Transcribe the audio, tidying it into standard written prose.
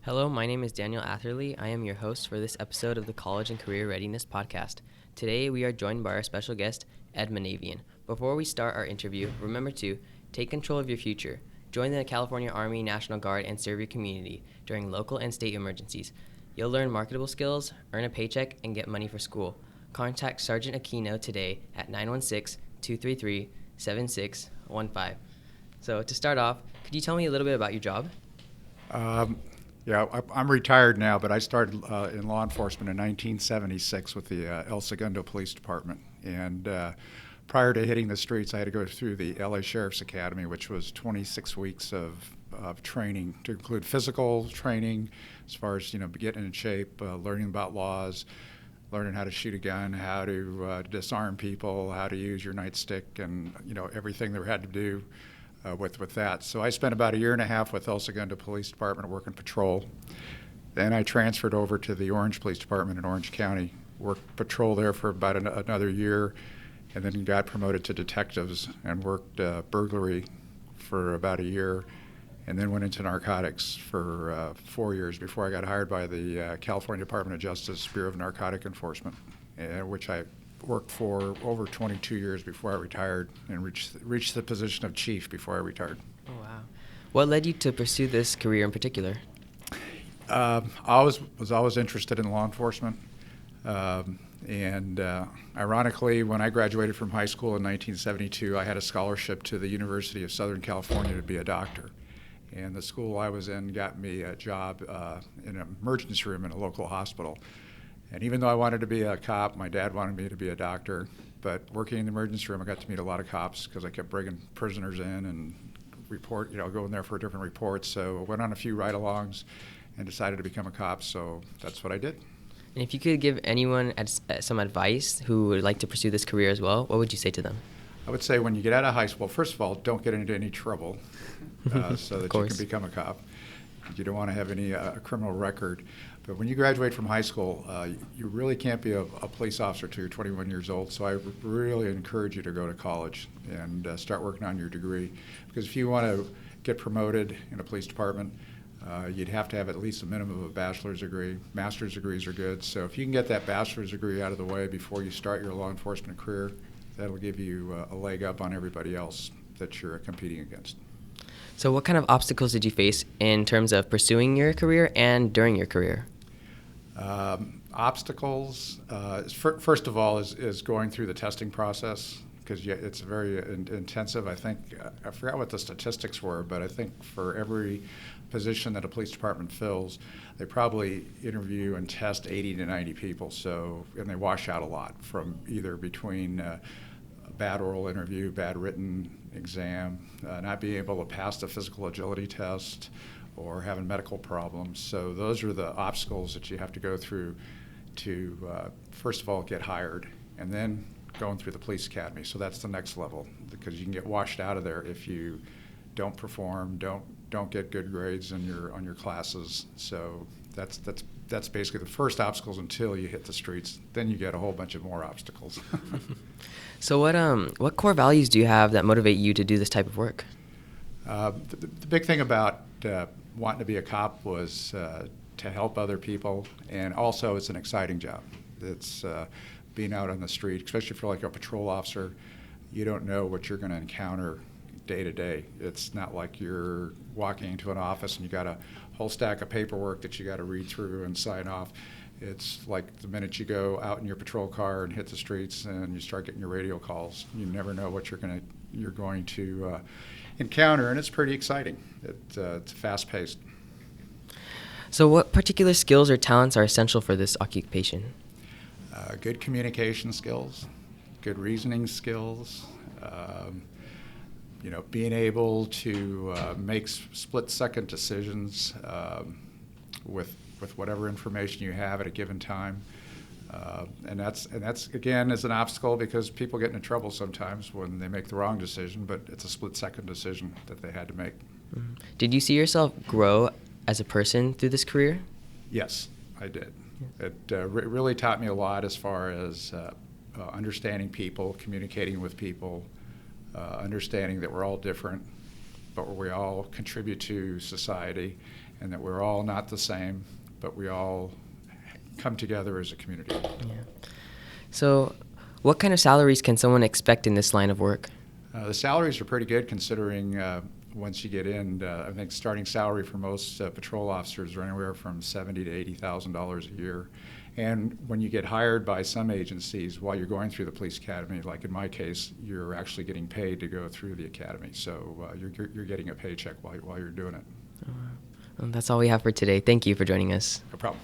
Hello, my name is Daniel Atherley. I am your host for this episode of the College and Career Readiness podcast. Today, we are joined by our special guest, Ed Manavian. Before we start our interview, remember to take control of your future, join the California Army National Guard, and serve your community during local and state emergencies. You'll learn marketable skills, earn a paycheck, and get money for school. Contact Sergeant Aquino today at 916-233-7615. So to start off, could you tell me a little bit about your job? I'm retired now, but I started in law enforcement in 1976 with the El Segundo Police Department. And prior to hitting the streets, I had to go through the LA Sheriff's Academy, which was 26 weeks of training to include physical training as far as, getting in shape, learning about laws, learning how to shoot a gun, how to disarm people, how to use your nightstick, and, everything they had to do with that. So I spent about a year and a half with El Segundo Police Department working patrol. Then I transferred over to the Orange Police Department in Orange County, worked patrol there for about another year, and then got promoted to detectives and worked burglary for about a year, and then went into narcotics for 4 years before I got hired by the California Department of Justice Bureau of Narcotic Enforcement, which I worked for over 22 years before I retired and reached the position of chief before I retired. Oh, wow. What led you to pursue this career in particular? I was always interested in law enforcement. Ironically, when I graduated from high school in 1972, I had a scholarship to the University of Southern California to be a doctor. And the school I was in got me a job in an emergency room in a local hospital. And even though I wanted to be a cop, my dad wanted me to be a doctor. But working in the emergency room, I got to meet a lot of cops because I kept bringing prisoners in and going there for different reports. So I went on a few ride-alongs and decided to become a cop. So that's what I did. And if you could give anyone some advice who would like to pursue this career as well, what would you say to them? I would say when you get out of high school, first of all, don't get into any trouble so that you can become a cop. You don't want to have any criminal record. But when you graduate from high school, you really can't be a police officer until you're 21 years old. So I really encourage you to go to college and start working on your degree. Because if you want to get promoted in a police department, you'd have to have at least a minimum of a bachelor's degree. Master's degrees are good. So if you can get that bachelor's degree out of the way before you start your law enforcement career, that'll give you a leg up on everybody else that you're competing against. So what kind of obstacles did you face in terms of pursuing your career and during your career? Obstacles, first of all, is going through the testing process, because it's very intensive. I think, I forgot what the statistics were, but I think for every position that a police department fills, they probably interview and test 80 to 90 people. And they wash out a lot from either between a bad oral interview, bad written exam, not being able to pass the physical agility test, or having medical problems. So those are the obstacles that you have to go through to, first of all, get hired, and then going through the police academy. So that's the next level, because you can get washed out of there if you don't perform, don't get good grades on your classes. So that's basically the first obstacles until you hit the streets. Then you get a whole bunch of more obstacles. So what core values do you have that motivate you to do this type of work? The big thing about wanting to be a cop was to help other people, and also it's an exciting job. It's being out on the street, especially for like a patrol officer. You don't know what you're going to encounter day to day. It's not like you're walking into an office and you got a whole stack of paperwork that you got to read through and sign off. It's like the minute you go out in your patrol car and hit the streets and you start getting your radio calls, you never know what you're going to encounter, and it's pretty exciting. It's fast-paced. So what particular skills or talents are essential for this occupation? Good communication skills, good reasoning skills, being able to make split-second decisions with whatever information you have at a given time. And that's again is an obstacle, because people get into trouble sometimes when they make the wrong decision, but it's a split-second decision that they had to make. Mm-hmm. Did you see yourself grow as a person through this career? Yes, I did. It really taught me a lot as far as understanding people, communicating with people, understanding that we're all different, but we all contribute to society, and that we're all not the same, but we all come together as a community. Yeah. So, what kind of salaries can someone expect in this line of work? The salaries are pretty good considering once you get in. I think starting salary for most patrol officers are anywhere from $70,000 to $80,000 a year. And when you get hired by some agencies while you're going through the police academy, like in my case, you're actually getting paid to go through the academy. So you're getting a paycheck while you're doing it. Well, that's all we have for today. Thank you for joining us. No problem.